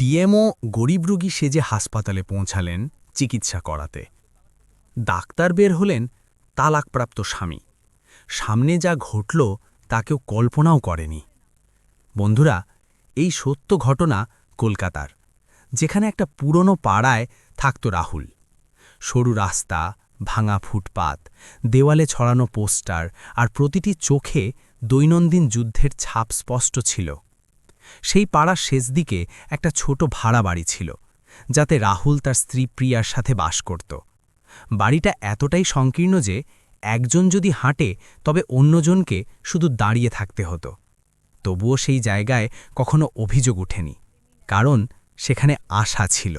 DMO গরিব রোগী সেজে হাসপাতালে পৌঁছালেন চিকিৎসা করাতে। ডাক্তার বের হলেন তালাকপ্রাপ্ত স্বামী। সামনে যা ঘটল তা কেউ কল্পনাও করেনি। বন্ধুরা, এই সত্য ঘটনা কলকাতার, যেখানে একটা পুরনো পাড়ায় থাকত রাহুল। সরু রাস্তা, ভাঙা ফুটপাত, দেওয়ালে ছড়ানো পোস্টার আর প্রতিটি চোখে দৈনন্দিন যুদ্ধের ছাপ স্পষ্ট ছিল। সেই পাড়ার শেষ দিকে একটা ছোট ভাড়া বাড়ি ছিল, যাতে রাহুল তার স্ত্রী প্রিয়ার সাথে বাস করত। বাড়িটা এতটাই সংকীর্ণ যে একজন যদি হাঁটে তবে অন্যজনকে শুধু দাঁড়িয়ে থাকতে হতো। তবুও সেই জায়গায় কখনো অভিযোগ ওঠেনি, কারণ সেখানে আশা ছিল।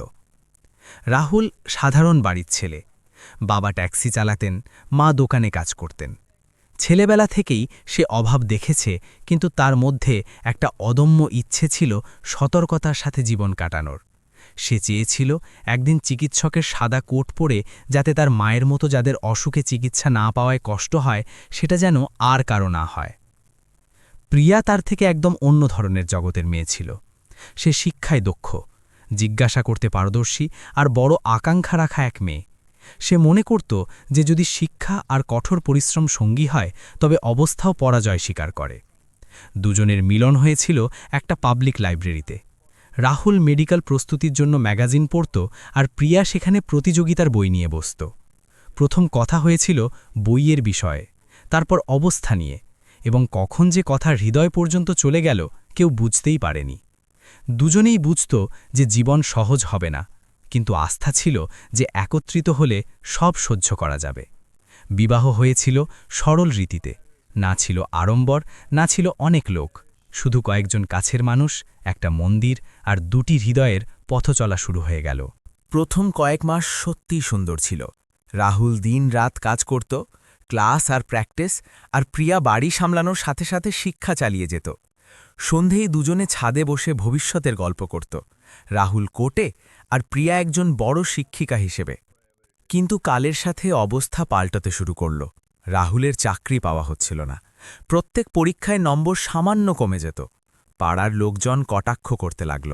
রাহুল সাধারণ বাড়ির ছেলে। বাবা ট্যাক্সি চালাতেন, মা দোকানে কাজ করতেন। ছেলেবেলা থেকেই সে অভাব দেখেছে, কিন্তু তার মধ্যে একটা অদম্য ইচ্ছে ছিল সতর্কতার সাথে জীবন কাটানোর। সে চেয়েছিল একদিন চিকিৎসকের সাদা কোট পরে, যাতে তার মায়ের মতো যাদের অসুখে চিকিৎসা না পাওয়ায় কষ্ট হয়, সেটা যেন আর কারো না হয়। প্রিয়া তার থেকে একদম অন্য ধরনের জগতের মেয়ে ছিল। সে শিক্ষায় দক্ষ, জিজ্ঞাসা করতে পারদর্শী আর বড় আকাঙ্ক্ষা রাখা এক মেয়ে। সে মনে করত যে যদি শিক্ষা আর কঠোর পরিশ্রম সঙ্গী হয় তবে অবস্থাও পরাজয় স্বীকার করে। দুজনের মিলন হয়েছিল একটা পাবলিক লাইব্রেরিতে। রাহুল মেডিকেল প্রস্তুতির জন্য ম্যাগাজিন পড়ত আর প্রিয়া সেখানে প্রতিযোগিতার বই নিয়ে বসত। প্রথম কথা হয়েছিল বইয়ের বিষয়ে, তারপর অবস্থা নিয়ে, এবং কখন যে কথা হৃদয় পর্যন্ত চলে গেল কেউ বুঝতেই পারেনি। দুজনেই বুঝত যে জীবন সহজ হবে না, কিন্তু আস্থা ছিল যে একত্রিত হলে সব সহ্য করা যাবে। বিবাহ হয়েছিল সরল রীতিতে, না ছিল আড়ম্বর, না ছিল অনেক লোক, শুধু কয়েকজন কাছের মানুষ, একটা মন্দির আর দুটি হৃদয়ের পথ চলা শুরু হয়ে গেল। প্রথম কয়েক মাস সত্যিই সুন্দর ছিল। রাহুল দিন রাত কাজ করত, ক্লাস আর প্র্যাকটিস, আর প্রিয়া বাড়ি সামলানোর সাথে সাথে শিক্ষা চালিয়ে যেত। সন্ধেই দুজনে ছাদে বসে ভবিষ্যতের গল্প করত, রাহুল কোর্টে আর প্রিয়া একজন বড় শিক্ষিকা হিসেবে। কিন্তু কালের সাথে অবস্থা পাল্টাতে শুরু করল। রাহুলের চাকরি পাওয়া হচ্ছিল না। প্রত্যেক পরীক্ষায় নম্বর সামান্য কমে যেত। পাড়ার লোকজন কটাক্ষ করতে লাগল,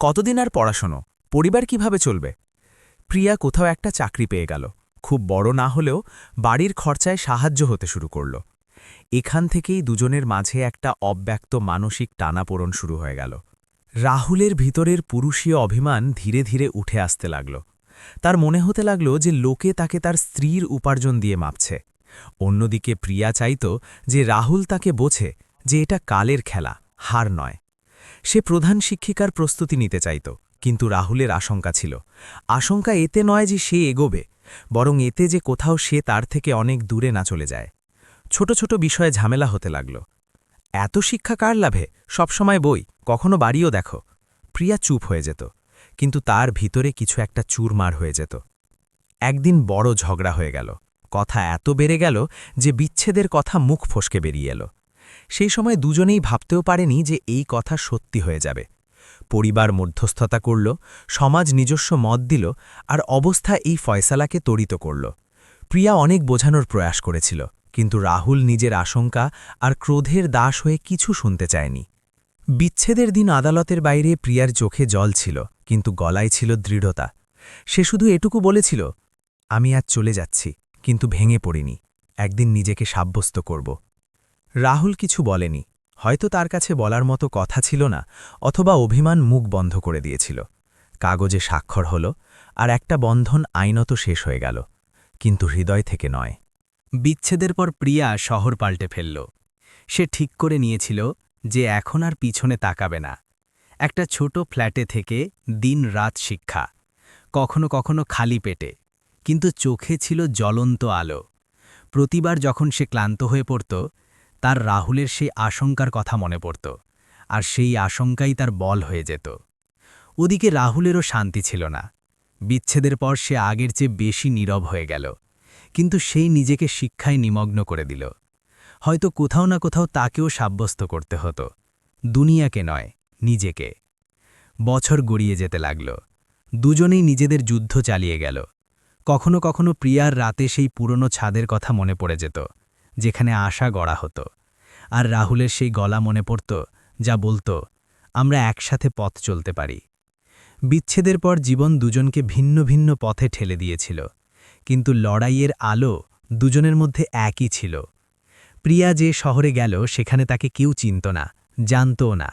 কতদিন আর পড়াশোনা, পরিবার কিভাবে চলবে? প্রিয়া কোথাও একটা চাকরি পেয়ে গেল, খুব বড় না হলেও বাড়ির খরচায় সাহায্য হতে শুরু করল। এখান থেকেই দুজনের মাঝে একটা অব্যক্ত মানসিক টানাপোড়ন শুরু হয়ে গেল। রাহুলের ভিতরের পুরুষীয় অভিমান ধীরে ধীরে উঠে আসতে লাগল। তার মনে হতে লাগল যে লোকে তাকে তার স্ত্রীর উপার্জন দিয়ে মাপছে। অন্যদিকে প্রিয়া চাইত যে রাহুল তাকে বোঝে যে এটা কালের খেলা, হার নয়। সে প্রধান শিক্ষিকার প্রস্তুতি নিতে চাইত, কিন্তু রাহুলের আশঙ্কা ছিল। আশঙ্কা এতে নয় যে সে এগোবে, বরং এতে যে কোথাও সে তার থেকে অনেক দূরে না চলে যায়। ছোট ছোট বিষয়ে ঝামেলা হতে লাগল। এত শিক্ষা কার লাভে, সবসময় বই, কখনো বাড়িও দেখো। প্রিয়া চুপ হয়ে যেত, কিন্তু তার ভিতরে কিছু একটা চুরমার হয়ে যেত। একদিন বড় ঝগড়া হয়ে গেল। কথা এত বেড়ে গেল যে বিচ্ছেদের কথা মুখ ফসকে বেরিয়ে এলো। সেই সময় দুজনেই ভাবতেও পারেনি যে এই কথা সত্যি হয়ে যাবে। পরিবার মধ্যস্থতা করল, সমাজ নিজস্ব মত দিল, আর অবস্থা এই ফয়সালাকে ত্বরিত করল। প্রিয়া অনেক বোঝানোর প্রয়াস করেছিল, কিন্তু রাহুল নিজের আশঙ্কা আর ক্রোধের দাস হয়ে কিছু শুনতে চায়নি। বিচ্ছেদের দিন আদালতের বাইরে প্রিয়ার চোখে জল ছিল, কিন্তু গলায় ছিল দৃঢ়তা। সে শুধু এটুকু বলেছিল, আমি আজ চলে যাচ্ছি, কিন্তু ভেঙে পড়িনি, একদিন নিজেকে সাব্যস্ত করব। রাহুল কিছু বলেনি, হয়তো তার কাছে বলার মতো কথা ছিল না, অথবা অভিমান মুখ বন্ধ করে দিয়েছিল। কাগজে স্বাক্ষর হল, আর একটা বন্ধন আইনত শেষ হয়ে গেল, কিন্তু হৃদয় থেকে নয়। বিচ্ছেদের পর প্রিয়া শহর পাল্টে ফেলল। সে ঠিক করে নিয়েছিল যে এখন আর পিছনে তাকাবে না। একটা ছোট ফ্ল্যাটে থেকে দিন রাত শিক্ষা, কখনো কখনো খালি পেটে, কিন্তু চোখে ছিল জ্বলন্ত আলো। প্রতিবার যখন সে ক্লান্ত হয়ে পড়ত, তার রাহুলের সেই আশঙ্কার কথা মনে পড়ত, আর সেই আশঙ্কাই তার বল হয়ে যেত। ওদিকে রাহুলেরও শান্তি ছিল না। বিচ্ছেদের পর সে আগের চেয়ে বেশি নীরব হয়ে গেল, কিন্তু সেই নিজেকে শিক্ষায় নিমগ্ন করে দিল। হয়তো কোথাও না কোথাও তাকেও সাব্যস্ত করতে হতো, দুনিয়াকে নয়, নিজেকে। বছর গড়িয়ে যেতে লাগল। দুজনেই নিজেদের যুদ্ধ চালিয়ে গেল। কখনো কখনো প্রিয়ার রাতে সেই পুরনো ছাদের কথা মনে পড়ে যেত, যেখানে আশা গড়া হতো, আর রাহুলের সেই গলা মনে পড়ত, যা বলতো, আমরা একসাথে পথ চলতে পারি। বিচ্ছেদের পর জীবন দুজনকে ভিন্ন ভিন্ন পথে ঠেলে দিয়েছিল, কিন্তু লড়াইয়ের আলো দুজনের মধ্যে একই ছিল। প্রিয়া যে শহরে গেল সেখানে তাকে কেউ চিনত না, জানতও না।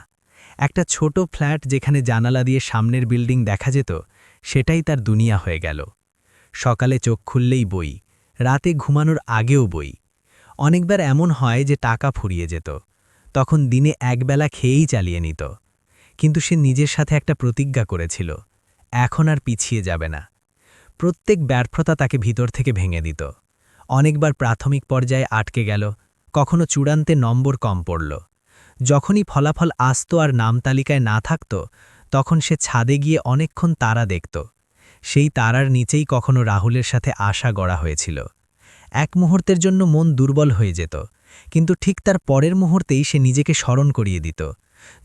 একটা ছোট ফ্ল্যাট যেখানে জানালা দিয়ে সামনের বিল্ডিং দেখা যেত, সেটাই তার দুনিয়া হয়ে গেল। সকালে চোখ খুললেই বই, রাতে ঘুমানোর আগেও বই। অনেকবার এমন হয় যে টাকা ফুরিয়ে যেত, তখন দিনে একবেলা খেয়েই চালিয়ে নিত। কিন্তু সে নিজের সাথে একটা প্রতিজ্ঞা করেছিল, এখন আর পিছিয়ে যাবে না। প্রত্যেক ব্যর্থতা তাকে ভিতর থেকে ভেঙে দিত। অনেকবার প্রাথমিক পর্যায়ে আটকে গেল, কখনো চূড়ান্তে নম্বর কম পড়ল। যখনই ফলাফল আসত আর নাম তালিকায় না থাকত, তখন সে ছাদে গিয়ে অনেকক্ষণ তারা দেখত। সেই তারার নিচেই কখনো রাহুলের সাথে আশা গড়া হয়েছিল। এক মুহূর্তের জন্য মন দুর্বল হয়ে যেত, কিন্তু ঠিক তার পরের মুহূর্তেই সে নিজেকে স্মরণ করিয়ে দিত,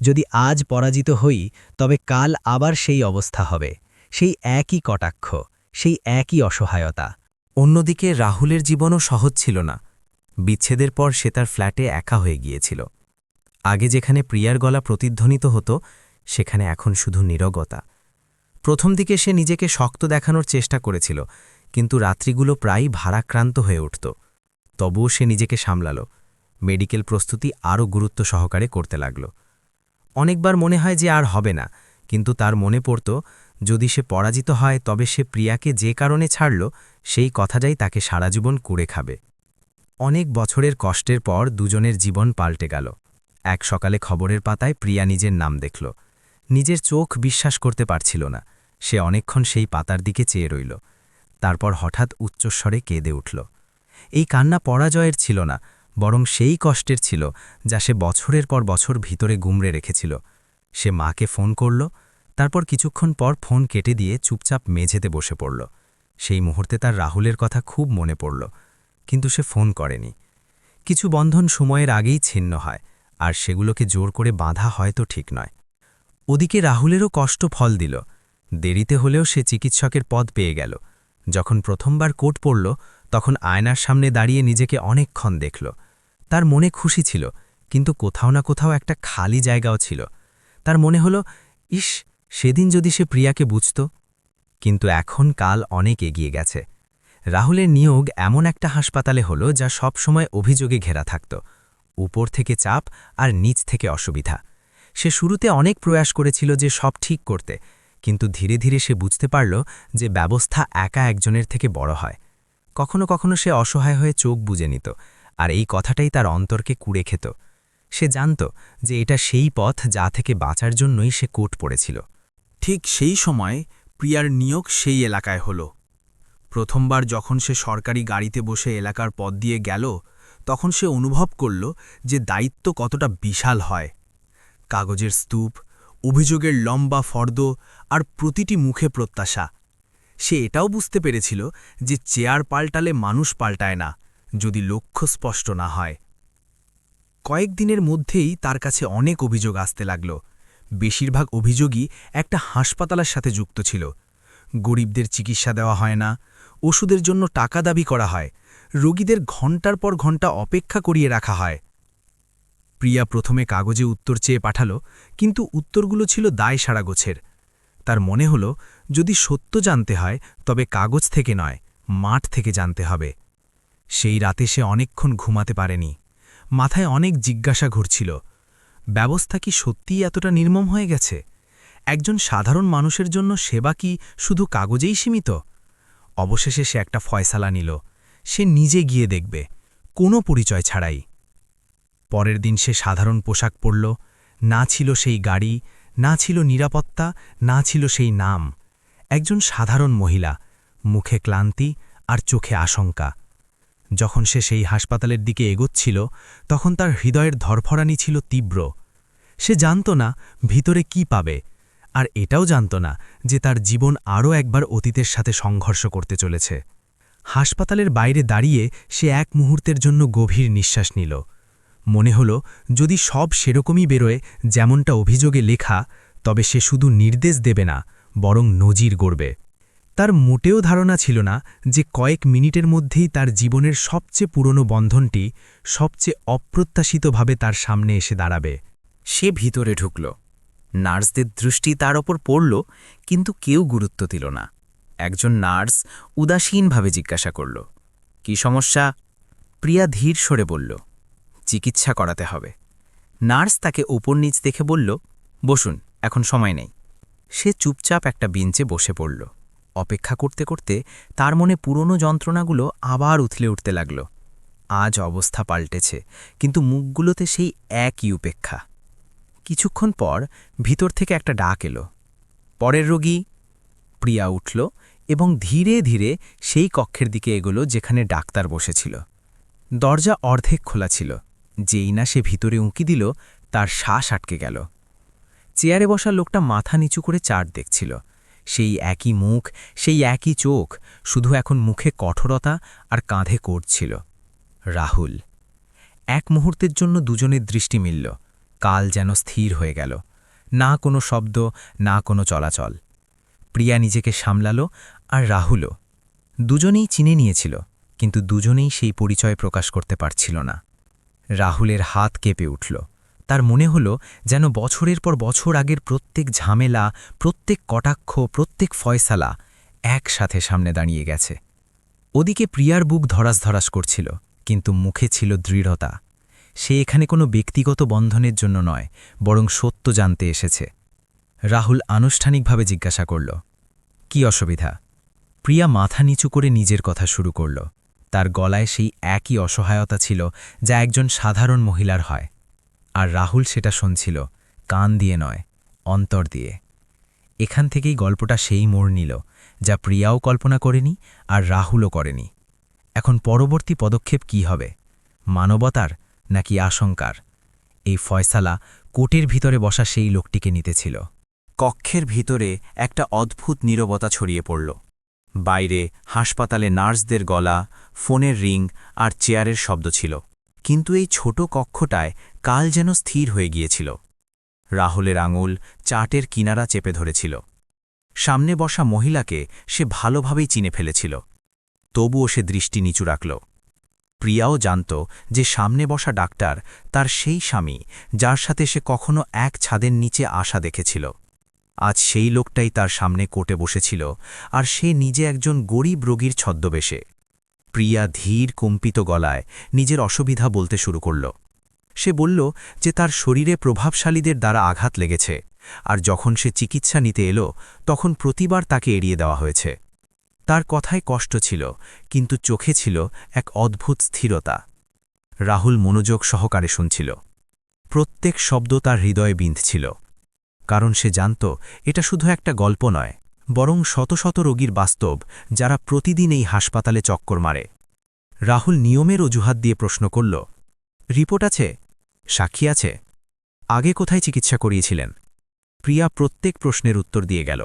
যদি আজ পরাজিত হই তবে কাল আবার সেই অবস্থা হবে, সেই একই কটাক্ষ, সেই একই অসহায়তা। অন্যদিকে রাহুলের জীবনও সহজ ছিল না। বিচ্ছেদের পর সে তার ফ্ল্যাটে একা হয়ে গিয়েছিল। আগে যেখানে প্রিয়ার গলা প্রতিধ্বনিত হতো, সেখানে এখন শুধু নীরবতা। প্রথম দিকে সে নিজেকে শক্ত দেখানোর চেষ্টা করেছিল, কিন্তু রাত্রিগুলো প্রায়ই ভারাক্রান্ত হয়ে উঠত। তবুও সে নিজেকে সামলাল। মেডিকেল প্রস্তুতি আরও গুরুত্ব সহকারে করতে লাগল। অনেকবার মনে হয় যে আর হবে না, কিন্তু তার মনে পড়ত, যদি সে পরাজিত হয় তবে সে প্রিয়াকে যে কারণে ছাড়ল, সেই কথাটাই তাকে সারা জীবন কুড়ে খাবে। অনেক বছরের কষ্টের পর দুজনের জীবন পাল্টে গেল। এক সকালে খবরের পাতায় প্রিয়া নিজের নাম দেখল। নিজের চোখ বিশ্বাস করতে পারছিল না। সে অনেকক্ষণ সেই পাতার দিকে চেয়ে রইল। তারপর হঠাৎ উচ্চস্বরে কেঁদে উঠল। এই কান্না পরাজয়ের ছিল না, বরং সেই কষ্টের ছিল যা সে বছরের পর বছর ভিতরে গুমড়ে রেখেছিল। সে মাকে ফোন করল, তারপর কিছুক্ষণ পর ফোন কেটে দিয়ে চুপচাপ মেঝেতে বসে পড়ল। সেই মুহূর্তে তার রাহুলের কথা খুব মনে পড়ল, কিন্তু সে ফোন করেনি। কিছু বন্ধন সময়ের আগেই ছিন্ন হয়, আর সেগুলোকে জোর করে বাঁধা হয়তো ঠিক নয়। ওদিকে রাহুলেরও কষ্ট ফল দিল। দেরিতে হলেও সে চিকিৎসকের পদ পেয়ে গেল। যখন প্রথমবার কোট পড়ল, তখন আয়নার সামনে দাঁড়িয়ে নিজেকে অনেকক্ষণ দেখল। তার মনে খুশি ছিল, কিন্তু কোথাও না কোথাও একটা খালি জায়গাও ছিল। তার মনে হলো, ইস, সেদিন যদি সে প্রিয়াকে বুঝত। কিন্তু এখন কাল অনেক এগিয়ে গেছে। রাহুলের নিয়োগ এমন একটা হাসপাতালে হলো যা সব সময় অভিযোগে ঘেরা থাকত। উপর থেকে চাপ আর নিচ থেকে অসুবিধা। সে শুরুতে অনেক প্রয়াস করেছিল যে সব ঠিক করতে, কিন্তু ধীরে ধীরে সে বুঝতে পারল যে ব্যবস্থা একা একজনের থেকে বড় হয়। কখনো কখনো সে অসহায় হয়ে চোখ বুজে নিত, আর এই কথাটাই তার অন্তরকে কুড়ে খেত। সে জানত যে এটা সেই পথ যা থেকে বাঁচার জন্যই সে কোট পড়েছিল। ঠিক সেই সময় প্রিয়ার নিয়োগ সেই এলাকায় হল। প্রথমবার যখন সে সরকারি গাড়িতে বসে এলাকার পথ দিয়ে গেল, তখন সে অনুভব করল যে দায়িত্ব কতটা বিশাল হয়। কাগজের স্তূপ, অভিযোগের লম্বা ফর্দ, আর প্রতিটি মুখে প্রত্যাশা। সে এটাও বুঝতে পেরেছিল যে চেয়ার পাল্টালে মানুষ পাল্টায় না, যদি লক্ষ্য স্পষ্ট না হয়। কয়েকদিনের মধ্যেই তার কাছে অনেক অভিযোগ আসতে লাগল। বেশিরভাগ অভিযোগই একটা হাসপাতালের সাথে যুক্ত ছিল। গরিবদের চিকিৎসা দেওয়া হয় না, ওষুধের জন্য টাকা দাবি করা হয়, রোগীদের ঘণ্টার পর ঘণ্টা অপেক্ষা করিয়ে রাখা হয়। প্রিয়া প্রথমে কাগজে উত্তর চেয়ে পাঠাল, কিন্তু উত্তরগুলো ছিল দায়সারা গোছের। তার মনে হল, যদি সত্য জানতে হয় তবে কাগজ থেকে নয়, মাঠ থেকে জানতে হবে। সেই রাতে সে অনেকক্ষণ ঘুমাতে পারেনি। মাথায় অনেক জিজ্ঞাসা ঘুরছিল। ব্যবস্থা কি সত্যিই এতটা নির্মম হয়ে গেছে? একজন সাধারণ মানুষের জন্য সেবা কি শুধু কাগজেই সীমিত? অবশেষে সে একটা ফয়সালা নিল। সে নিজে গিয়ে দেখবে, কোনো পরিচয় ছাড়াই। পরের দিন সে সাধারণ পোশাক পরল। না ছিল সেই গাড়ি, না ছিল নিরাপত্তা, না ছিল সেই নাম। একজন সাধারণ মহিলা, মুখে ক্লান্তি আর চোখে আশঙ্কা। যখন সে সেই হাসপাতালের দিকে এগোচ্ছিল, তখন তার হৃদয়ের ধরফরানি ছিল তীব্র। সে জানত না ভিতরে কি পাবে, আর এটাও জানত না যে তার জীবন আরও একবার অতীতের সাথে সংঘর্ষ করতে চলেছে। হাসপাতালের বাইরে দাঁড়িয়ে সে এক মুহূর্তের জন্য গভীর নিঃশ্বাস নিল। মনে হল, যদি সব সেরকমই বেরোয় যেমনটা অভিযোগে লেখা, তবে সে শুধু নির্দেশ দেবে না, বরং নজির গড়বে। তার মোটেও ধারণা ছিল না যে কয়েক মিনিটের মধ্যেই তার জীবনের সবচেয়ে পুরনো বন্ধনটি সবচেয়ে অপ্রত্যাশিতভাবে তার সামনে এসে দাঁড়াবে। সে ভিতরে ঢুকল। নার্সদের দৃষ্টি তার ওপর পড়ল, কিন্তু কেউ গুরুত্ব দিল না। একজন নার্স উদাসীনভাবে জিজ্ঞাসা করল, কি সমস্যা? প্রিয়া ধীর সরে বলল, চিকিৎসা করাতে হবে। নার্স তাকে ওপর নিচ দেখে বলল, বসুন, এখন সময় নেই। সে চুপচাপ একটা বেঞ্চে বসে পড়ল। অপেক্ষা করতে করতে তার মনে পুরনো যন্ত্রণাগুলো আবার উথলে উঠতে লাগল। আজ অবস্থা পাল্টেছে, কিন্তু মুখগুলোতে সেই একই উপেক্ষা। কিছুক্ষণ পর ভিতর থেকে একটা ডাক এলো, পরের রোগী। প্রিয়া উঠল এবং ধীরে ধীরে সেই কক্ষের দিকে এগোলো যেখানে ডাক্তার বসেছিল। দরজা অর্ধেক খোলা ছিল। যেই না সে ভিতরে উঁকি দিল, তার শ্বাস আটকে গেল। চেয়ারে বসা লোকটা মাথা নিচু করে চার্ট দেখছিল। সেই একই মুখ, সেই একই চোখ, শুধু এখন মুখে কঠোরতা আর কাঁধে কোট ছিল। রাহুল। এক মুহূর্তের জন্য দুজনের দৃষ্টি মিলল। কাল যেন স্থির হয়ে গেল। না কোনো শব্দ, না কোনো চলাচল। প্রিয়া নিজেকে সামলালো, আর রাহুলও। দুজনেই চিনে নিয়েছিল, কিন্তু দুজনেই সেই পরিচয় প্রকাশ করতে পারছিল না। রাহুলের হাত কেঁপে উঠল। তার মনে হল যেন বছরের পর বছর আগের প্রত্যেক ঝামেলা, প্রত্যেক কটাক্ষ, প্রত্যেক ফয়সালা একসাথে সামনে দাঁড়িয়ে গেছে। ওদিকে প্রিয়ার বুক ধরাস ধরাস করছিল, কিন্তু মুখে ছিল দৃঢ়তা। সে এখানে কোনো ব্যক্তিগত বন্ধনের জন্য নয়, বরং সত্য জানতে এসেছে। রাহুল আনুষ্ঠানিকভাবে জিজ্ঞাসা করল, কি অসুবিধা? প্রিয়া মাথা নিচু করে নিজের কথা শুরু করল। তার গলায় সেই একই অসহায়তা ছিল যা একজন সাধারণ মহিলার হয়। আর রাহুল সেটা শুনছিল, কান দিয়ে নয়, অন্তর দিয়ে। এখান থেকেই গল্পটা সেই মোড় নিল, যা প্রিয়াও কল্পনা করেনি আর রাহুলও করেনি। এখন পরবর্তী পদক্ষেপ কি হবে? মানবতার নাকি আশঙ্কার? এই ফয়সালা কোর্টের ভিতরে বসা সেই লোকটিকে নিতেছিল। কক্ষের ভিতরে একটা অদ্ভুত নীরবতা ছড়িয়ে পড়ল। বাইরে হাসপাতালে নার্সদের গলা, ফোনের রিং আর চেয়ারের শব্দ ছিল, কিন্তু এই ছোট কক্ষটায় কাল যেন স্থির হয়ে গিয়েছিল। রাহুলের আঙুল চার্টের কিনারা চেপে ধরেছিল। সামনে বসা মহিলাকে সে ভালোভাবেই চিনে ফেলেছিল, তবুও সে দৃষ্টি নিচু রাখল। প্রিয়াও জানত যে সামনে বসা ডাক্তার তার সেই স্বামী, যার সাথে সে কখনো এক ছাদের নিচে আশা দেখেছিল। আজ সেই লোকটাই তার সামনে কোর্টে বসেছিল, আর সে নিজে একজন গরিব রোগীর ছদ্মবেশে। প্রিয়া ধীর কম্পিত গলায় নিজের অসুবিধা বলতে শুরু করল। সে বলল যে তার শরীরে প্রভাবশালীদের দ্বারা আঘাত লেগেছে, আর যখন সে চিকিৎসা নিতে এলো তখন প্রতিবার তাকে এড়িয়ে দেওয়া হয়েছে। তার কথায় কষ্ট ছিল, কিন্তু চোখে ছিল এক অদ্ভুত স্থিরতা। রাহুল মনোযোগ সহকারে শুনছিল। প্রত্যেক শব্দ তার হৃদয়ে বিঁধছিল, কারণ সে জানত এটা শুধু একটা গল্প নয়, বরং শত শত রোগীর বাস্তব, যারা প্রতিদিন এই হাসপাতালে চক্কর মারে। রাহুল নিয়মের অজুহাত দিয়ে প্রশ্ন করল, রিপোর্ট আছে? সাক্ষী আছে? আগে কোথায় চিকিৎসা করিয়েছিলেন? প্রিয়া প্রত্যেক প্রশ্নের উত্তর দিয়ে গেল।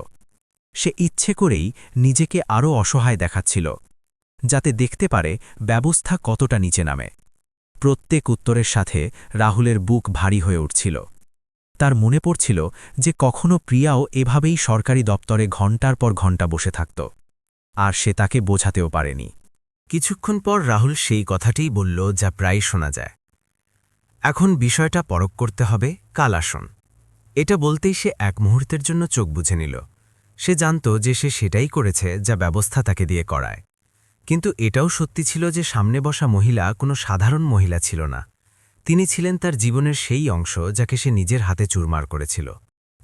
সে ইচ্ছে করেই নিজেকে আরও অসহায় দেখাচ্ছিল, যাতে দেখতে পারে ব্যবস্থা কতটা নিচে নামে। প্রত্যেক উত্তরের সাথে রাহুলের বুক ভারী হয়ে উঠছিল। তার মনে পড়ছিল যে কখনো প্রিয়াও এভাবেই সরকারি দপ্তরে ঘণ্টার পর ঘণ্টা বসে থাকত, আর সে তাকে বোঝাতেও পারেনি। কিছুক্ষণ পর রাহুল সেই কথাটিই বলল যা প্রায় শোনা যায়, এখন বিষয়টা পরখ করতে হবে, কাল আসুন। এটা বলতেই সে এক মুহূর্তের জন্য চোখ বুঝে নিল। সে জানত যে সে সেটাই করেছে যা ব্যবস্থা তাকে দিয়ে করায়। কিন্তু এটাও সত্যি ছিল যে সামনে বসা মহিলা কোনো সাধারণ মহিলা ছিল না। তিনি ছিলেন তার জীবনের সেই অংশ যাকে সে নিজের হাতে চুরমার করেছিল।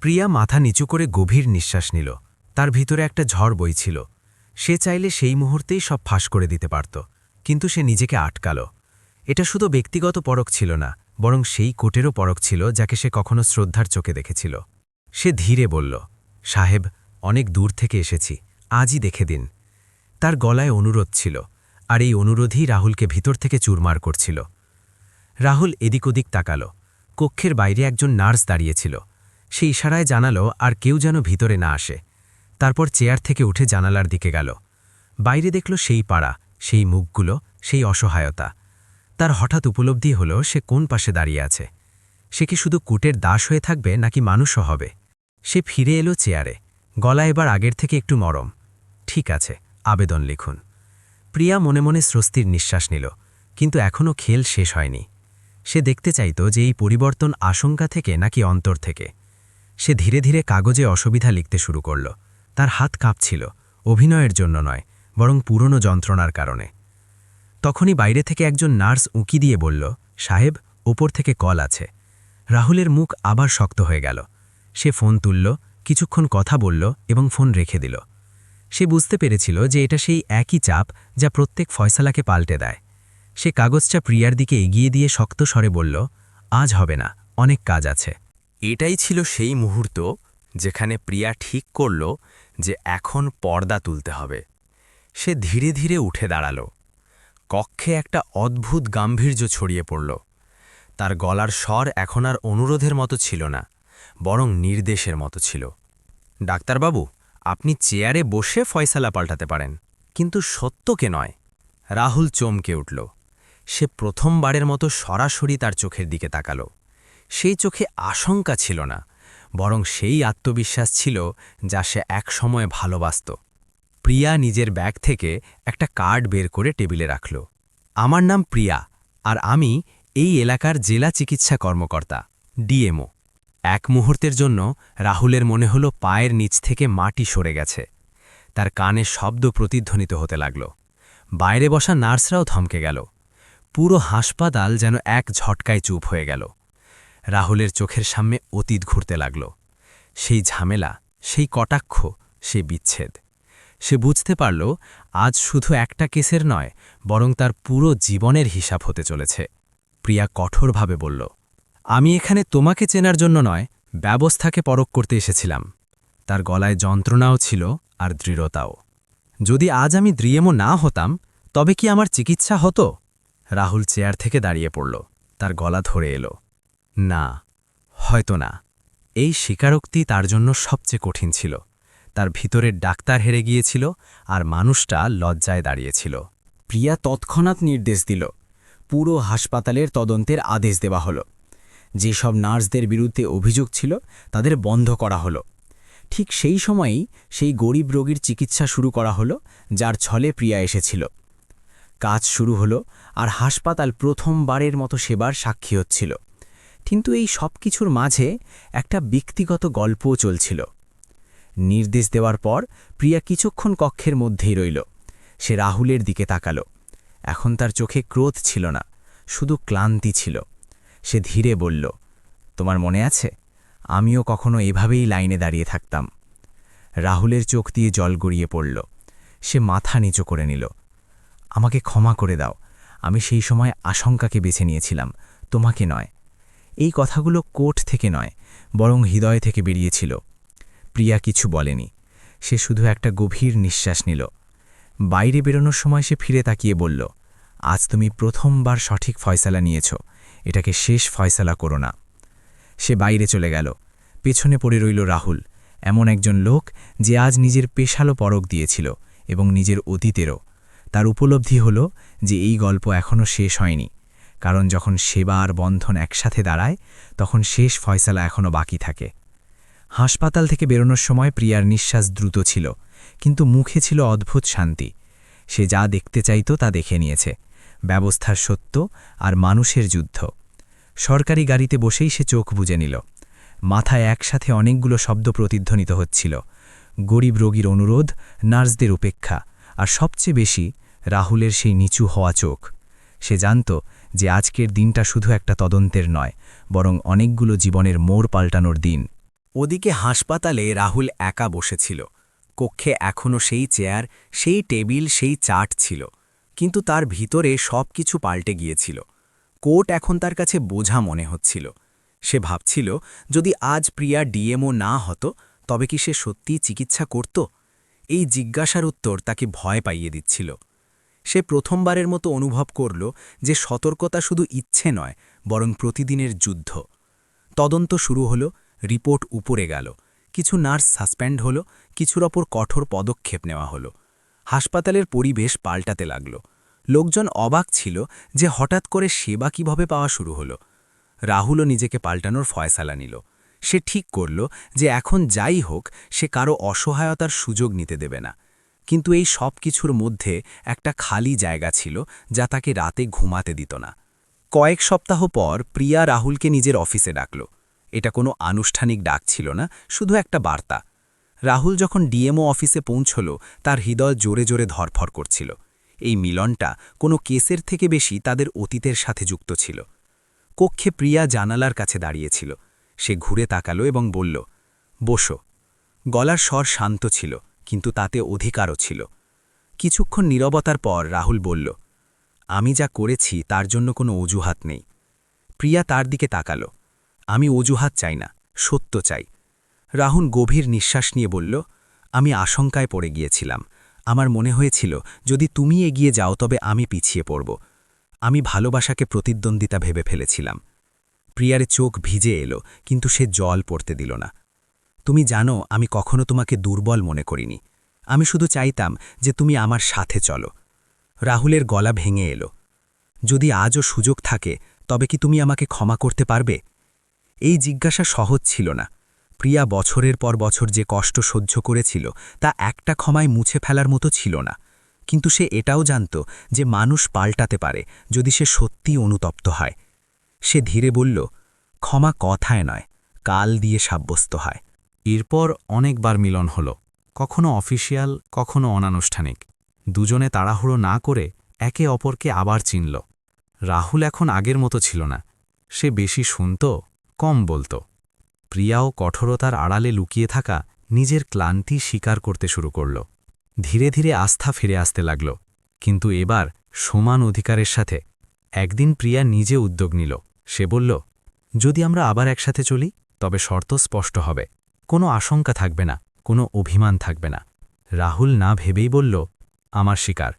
প্রিয়া মাথা নিচু করে গভীর নিঃশ্বাস নিল। তার ভিতরে একটা ঝড় বইছিল। সে চাইলে সেই মুহূর্তেই সব ফাঁস করে দিতে পারত, কিন্তু সে নিজেকে আটকাল। এটা শুধু ব্যক্তিগত পরখ ছিল না, বরং সেই কোটেরও পরখ ছিল যাকে সে কখনো শ্রদ্ধার চোখে দেখেছিল। সে ধীরে বলল, সাহেব, অনেক দূর থেকে এসেছি, আজই দেখে দিন। তার গলায় অনুরোধ ছিল, আর এই অনুরোধই রাহুলকে ভিতর থেকে চুরমার করছিল। রাহুল এদিক ওদিক তাকাল। কক্ষের বাইরে একজন নার্স দাঁড়িয়েছিল। সে ইশারায় জানালো আর কেউ যেন ভিতরে না আসে। তারপর চেয়ার থেকে উঠে জানালার দিকে গেল। বাইরে দেখল সেই পাড়া, সেই মুখগুলো, সেই অসহায়তা। তার হঠাৎ উপলব্ধি হল সে কোন পাশে দাঁড়িয়ে আছে। সে কি শুধু কুটের দাস হয়ে থাকবে নাকি মানুষও হবে? সে ফিরে এলো চেয়ারে, গলা এবার আগের থেকে একটু নরম। ঠিক আছে, আবেদন লিখুন। প্রিয়া মনে মনে স্বস্তির নিঃশ্বাস নিল, কিন্তু এখনও খেল শেষ হয়নি। সে দেখতে চাইত যে এই পরিবর্তন আশঙ্কা থেকে নাকি অন্তর থেকে। সে ধীরে ধীরে কাগজে অসুবিধা লিখতে শুরু করল। তার হাত কাঁপছিল, অভিনয়ের জন্য নয়, বরং পুরনো যন্ত্রণার কারণে। তখনই বাইরে থেকে একজন নার্স উঁকি দিয়ে বলল, সাহেব, ওপর থেকে কল আছে। রাহুলের মুখ আবার শক্ত হয়ে গেল। সে ফোন তুলল, কিছুক্ষণ কথা বলল এবং ফোন রেখে দিল। সে বুঝতে পেরেছিল যে এটা সেই একই চাপ যা প্রত্যেক ফয়সালাকে পাল্টে দেয়। সে কাগজটা প্রিয়ার দিকে এগিয়ে দিয়ে শক্ত স্বরে বলল, আজ হবে না, অনেক কাজ আছে। এটাই ছিল সেই মুহূর্ত যেখানে প্রিয়া ঠিক করল যে এখন পর্দা তুলতে হবে। সে ধীরে ধীরে উঠে দাঁড়াল। কক্ষে একটা অদ্ভুত গাম্ভীর্য ছড়িয়ে পড়ল। তার গলার স্বর এখন আর অনুরোধের মতো ছিল না, বরং নির্দেশের মতো ছিল। ডাক্তারবাবু, আপনি চেয়ারে বসে ফয়সালা পাল্টাতে পারেন, কিন্তু সত্যকে নয়। রাহুল চমকে উঠল। সে প্রথমবারের মতো সরাসরি তার চোখের দিকে তাকাল। সেই চোখে আশঙ্কা ছিল না, বরং সেই আত্মবিশ্বাস ছিল যা সে একসময় ভালোবাসত। প্রিয়া নিজের ব্যাগ থেকে একটা কার্ড বের করে টেবিলে রাখল। আমার নাম প্রিয়া, আর আমি এই এলাকার জেলা চিকিৎসা কর্মকর্তা, ডিএমও। এক মুহূর্তের জন্য রাহুলের মনে হলো পায়ের নিচ থেকে মাটি সরে গেছে। তার কানে শব্দ প্রতিধ্বনিত হতে লাগল। বাইরে বসা নার্সরাও থমকে গেল। পুরো হাসপাতাল যেন এক ঝটকায় চুপ হয়ে গেল। রাহুলের চোখের সামনে অতীত ঘুরতে লাগল। সেই ঝামেলা, সেই কটাক্ষ, সেই বিচ্ছেদ। সে বুঝতে পারল আজ শুধু একটা কেসের নয়, বরং তার পুরো জীবনের হিসাব হতে চলেছে। প্রিয়া কঠোরভাবে বলল, আমি এখানে তোমাকে চেনার জন্য নয়, ব্যবস্থাকে পরখ করতে এসেছিলাম। তার গলায় যন্ত্রণাও ছিল আর দৃঢ়তাও। যদি আজ আমি ডিএমও না হতাম, তবে কি আমার চিকিৎসা হতো? রাহুল চেয়ার থেকে দাঁড়িয়ে পড়ল। তার গলা ধরে এলো। না, হয়তো না। এই স্বীকারোক্তি তার জন্য সবচেয়ে কঠিন ছিল। তার ভিতরের ডাক্তার হেরে গিয়েছিল, আর মানুষটা লজ্জায় দাঁড়িয়েছিল। প্রিয়া তৎক্ষণাৎ নির্দেশ দিল। পুরো হাসপাতালের তদন্তের আদেশ দেওয়া হলো। যেসব নার্সদের বিরুদ্ধে অভিযোগ ছিল তাদের বন্ধ করা হলো। ঠিক সেই সময়েই সেই গরিব রোগীর চিকিৎসা শুরু করা হলো, যার ছলে প্রিয়া এসেছিল। কাজ শুরু হলো, আর হাসপাতাল প্রথমবারের মতো সেবার সাক্ষী হচ্ছিল। কিন্তু এই সব কিছুর মাঝে একটা ব্যক্তিগত গল্পও চলছিল। নির্দেশ দেওয়ার পর প্রিয়া কিছুক্ষণ কক্ষের মধ্যেই রইল। সে রাহুলের দিকে তাকাল। এখন তার চোখে ক্রোধ ছিল না, শুধু ক্লান্তি ছিল। সে ধীরে বলল, তোমার মনে আছে, আমিও কখনো এভাবেই লাইনে দাঁড়িয়ে থাকতাম। রাহুলের চোখ দিয়ে জল গড়িয়ে পড়ল। সে মাথা নিচু করে নিল। আমাকে ক্ষমা করে দাও, আমি সেই সময় আশঙ্কাকে বেছে নিয়েছিলাম, তোমাকে নয়। এই কথাগুলো কোর্ট থেকে নয়, বরং হৃদয় থেকে বেরিয়েছিল। প্রিয়া কিছু বলেনি। সে শুধু একটা গভীর নিঃশ্বাস নিল। বাইরে বেরোনোর সময় সে ফিরে তাকিয়ে বলল, আজ তুমি প্রথমবার সঠিক ফয়সালা নিয়েছ, এটাকে শেষ ফয়সালা করো না। সে বাইরে চলে গেল। পেছনে পড়ে রইল রাহুল, এমন একজন লোক যে আজ নিজের পেশালো পরক দিয়েছিল এবং নিজের অতীতেরও। তার উপলব্ধি হল যে এই গল্প এখনও শেষ হয়নি, কারণ যখন সেবা আর বন্ধন একসাথে দাঁড়ায়, তখন শেষ ফয়সালা এখনও বাকি থাকে। হাসপাতাল থেকে বেরোনোর সময় প্রিয়ার নিঃশ্বাস দ্রুত ছিল, কিন্তু মুখে ছিল অদ্ভুত শান্তি। সে যা দেখতে চাইত তা দেখে নিয়েছে, ব্যবস্থার সত্য আর মানুষের যুদ্ধ। সরকারি গাড়িতে বসেই সে চোখ বুজে নিল। মাথায় একসাথে অনেকগুলো শব্দ প্রতিধ্বনিত হচ্ছিল, গরিব রোগীর অনুরোধ, নার্সদের উপেক্ষা, আর সবচেয়ে বেশি রাহুলের সেই নিচু হওয়া চোখ। সে জানত যে আজকের দিনটা শুধু একটা তদন্তের নয়, বরং অনেকগুলো জীবনের মোড় পাল্টানোর দিন। ওদিকে হাসপাতালে রাহুল একা বসেছিল। কক্ষে এখনও সেই চেয়ার, সেই টেবিল, সেই চার্ট ছিল, কিন্তু তার ভিতরে সব কিছু পাল্টে গিয়েছিল। কোর্ট এখন তার কাছে বোঝা মনে হচ্ছিল। সে ভাবছিল, যদি আজ প্রিয়া ডিএমও না হতো, তবে কি সে সত্যিই চিকিৎসা করত? এই জিজ্ঞাসার উত্তর তাকে ভয় পাইয়ে দিচ্ছিল। সে প্রথমবারের মতো অনুভব করল যে সতর্কতা শুধু ইচ্ছে নয়, বরং প্রতিদিনের যুদ্ধ। তদন্ত শুরু হলো, রিপোর্ট উপরে গেল, কিছু নার্স সাসপেন্ড হলো, কিছুর ওপর কঠোর পদক্ষেপ নেওয়া হলো। হাসপাতালের পরিবেশ পাল্টাতে লাগল। লোকজন অবাক ছিল যে হঠাৎ করে সেবা কিভাবে পাওয়া শুরু হলো। রাহুলও নিজেকে পাল্টানোর ফয়সালা নিল। সে ঠিক করল যে এখন যাই হোক, সে কারো অসহায়তার সুযোগ নিতে দেবে না। কিন্তু এই সব কিছুর মধ্যে একটা খালি জায়গা ছিল, যা তাকে রাতে ঘুমাতে দিত না। কয়েক সপ্তাহ পর প্রিয়া রাহুলকে নিজের অফিসে ডাকল। এটা কোনো আনুষ্ঠানিক ডাক ছিল না, শুধু একটা বার্তা। রাহুল যখন ডিএমও অফিসে পৌঁছল, তার হৃদয় জোরে জোরে ধরফর করছিল। এই মিলনটা কোনো কেসের থেকে বেশি তাদের অতীতের সাথে যুক্ত ছিল। কক্ষে প্রিয়া জানালার কাছে দাঁড়িয়েছিল। সে ঘুরে তাকালো এবং বলল, বসো। গলার স্বর শান্ত ছিল, কিন্তু তাতে অধিকারও ছিল। কিছুক্ষণ নীরবতার পর রাহুল বলল, আমি যা করেছি তার জন্য কোনো অজুহাত নেই। প্রিয়া তার দিকে তাকালো। আমি অজুহাত চাই না, সত্য চাই। রাহুল গভীর নিঃশ্বাস নিয়ে বলল, আমি আশঙ্কায় পড়ে গিয়েছিলাম। আমার মনে হয়েছিল যদি তুমি এগিয়ে যাও তবে আমি পিছিয়ে পড়ব। আমি ভালোবাসাকে প্রতিদ্বন্দ্বিতা ভেবে ফেলেছিলাম। প্রিয়ার চোখ ভিজে এলো, কিন্তু সে জল পড়তে দিল না। তুমি জানো আমি কখনো তোমাকে দুর্বল মনে করিনি। আমি শুধু চাইতাম যে তুমি আমার সাথে চলো। রাহুলের গলা ভেঙে এলো। যদি আজও সুযোগ থাকে তবে কি তুমি আমাকে ক্ষমা করতে পারবে? এই জিজ্ঞাসা সহজ ছিল না। প্রিয়া বছরের পর বছর যে কষ্ট সহ্য করেছিল তা একটা ক্ষমায় মুছে ফেলার মতো ছিল না। কিন্তু সে এটাও জানত যে মানুষ পাল্টাতে পারে যদি সে সত্যিই অনুতপ্ত হয়। সে ধীরে বলল, ক্ষমা কথায় নয়, কাল দিয়ে সাব্যস্ত হয়। এরপর অনেকবার মিলন হল, কখনো অফিসিয়াল, কখনো অনানুষ্ঠানিক। দুজনে তাড়াহুড়ো না করে একে অপরকে আবার চিনল। রাহুল এখন আগের মতো ছিল না। সে বেশি শুনত, কম বলত। প্রিয়াও কঠোরতার আড়ালে লুকিয়ে থাকা নিজের ক্লান্তি স্বীকার করতে শুরু করল। ধীরে ধীরে আস্থা ফিরে আসতে লাগল, কিন্তু এবার সমান অধিকারের সাথে। একদিন প্রিয়া নিজে উদ্যোগ নিল। সে বলল, যদি আমরা আবার একসাথে চলি তবে শর্ত স্পষ্ট হবে। কোনো আশঙ্কা থাকবে না, কোনো অভিমান থাকবে না। রাহুল না ভেবেই বলল, আমার স্বীকার।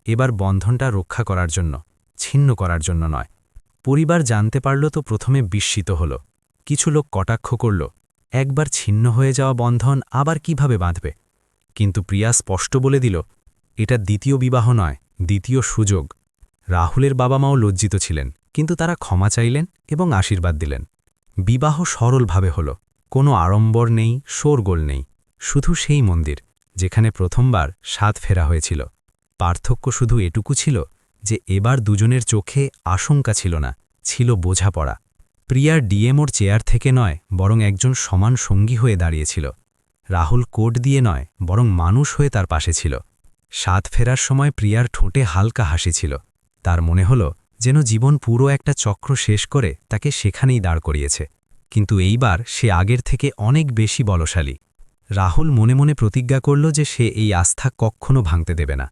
এবার বন্ধনটা রক্ষা করার জন্য, ছিন্ন করার জন্য নয়। পরিবার জানতে পারল তো প্রথমে বিস্মিত হল। কিছু লোক কটাক্ষ করল, একবার ছিন্ন হয়ে যাওয়া বন্ধন আবার কিভাবে বাঁধবে। কিন্তু প্রিয়া স্পষ্ট বলে দিল, এটা দ্বিতীয় বিবাহ নয়, দ্বিতীয় সুযোগ। রাহুলের বাবা মাও লজ্জিত ছিলেন, কিন্তু তারা ক্ষমা চাইলেন এবং আশীর্বাদ দিলেন। বিবাহ সরলভাবে হল, কোনো আড়ম্বর নেই, শোরগোল নেই। শুধু সেই মন্দির যেখানে প্রথমবার স্বাদ ফেরা হয়েছিল। পার্থক্য শুধু এটুকু ছিল যে এবার দুজনের চোখে আশঙ্কা ছিল না, ছিল বোঝাপড়া। প্রিয়ার ডিএমওর চেয়ার থেকে নয়, বরং একজন সমান সঙ্গী হয়ে দাঁড়িয়েছিল। রাহুল কোট দিয়ে নয়, বরং মানুষ হয়ে তার পাশে ছিল। স্বাদ ফেরার সময় প্রিয়ার ঠোঁটে হালকা হাসি ছিল। তার মনে হল যেন জীবন পুরো একটা চক্র শেষ করে তাকে সেখানেই দাঁড় করিয়েছে। কিন্তু এইবার সে আগের থেকে অনেক বেশি বলশালী। রাহুল মনে মনে প্রতিজ্ঞা করল যে সে এই আস্থা কখনো ভাঙতে দেবে না।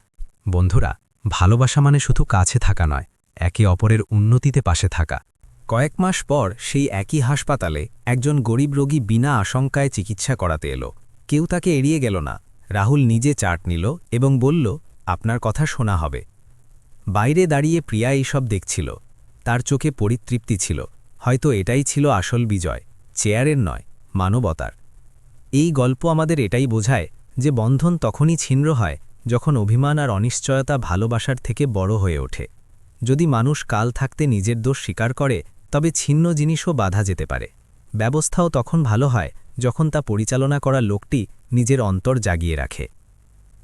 বন্ধুরা, ভালোবাসা মানে শুধু কাছে থাকা নয়, একে অপরের উন্নতিতে পাশে থাকা। কয়েক মাস পর সেই একই হাসপাতালে একজন গরিব রোগী বিনা আশঙ্কায় চিকিৎসা করাতে এলো। কেউ তাকে এড়িয়ে গেল না। রাহুল নিজে চার্ট নিল এবং বলল, আপনার কথা শোনা হবে। বাইরে দাঁড়িয়ে প্রিয়া এইসব দেখছিল। তার চোখে পরিতৃপ্তি ছিল। হয়তো এটাই ছিল আসল বিজয়, চেয়ারের নয়, মানবতার। এই গল্প আমাদের এটাই বোঝায় যে বন্ধন তখনই ছিন্ন হয় যখন অভিমান আর অনিশ্চয়তা ভালোবাসার থেকে বড় হয়ে ওঠে। যদি মানুষ কাল থাকতে নিজের দোষ স্বীকার করে, তবে ছিন্ন জিনিসও বাধা যেতে পারে। ব্যবস্থাও তখন ভালো হয় যখন তা পরিচালনা করা লোকটি নিজের অন্তর জাগিয়ে রাখে।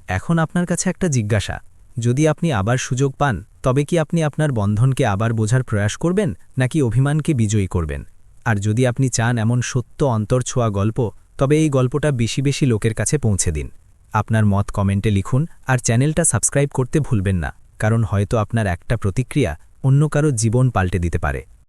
এখন আপনার কাছে একটা জিজ্ঞাসা, যদি আপনি আবার সুযোগ পান তবে কি আপনি আপনার বন্ধনকে আবার বোঝার প্রয়াস করবেন, নাকি অভিমানকে বিজয়ী করবেন? আর যদি আপনি চান এমন সত্য অন্তরছোঁয়া গল্প, তবে এই গল্পটা বেশি বেশি লোকের কাছে পৌঁছে দিন। আপনার মত কমেন্টে লিখুন আর চ্যানেলটা সাবস্ক্রাইব করতে ভুলবেন না, কারণ হয়তো আপনার একটা প্রতিক্রিয়া অন্য কারো জীবন পাল্টে দিতে পারে।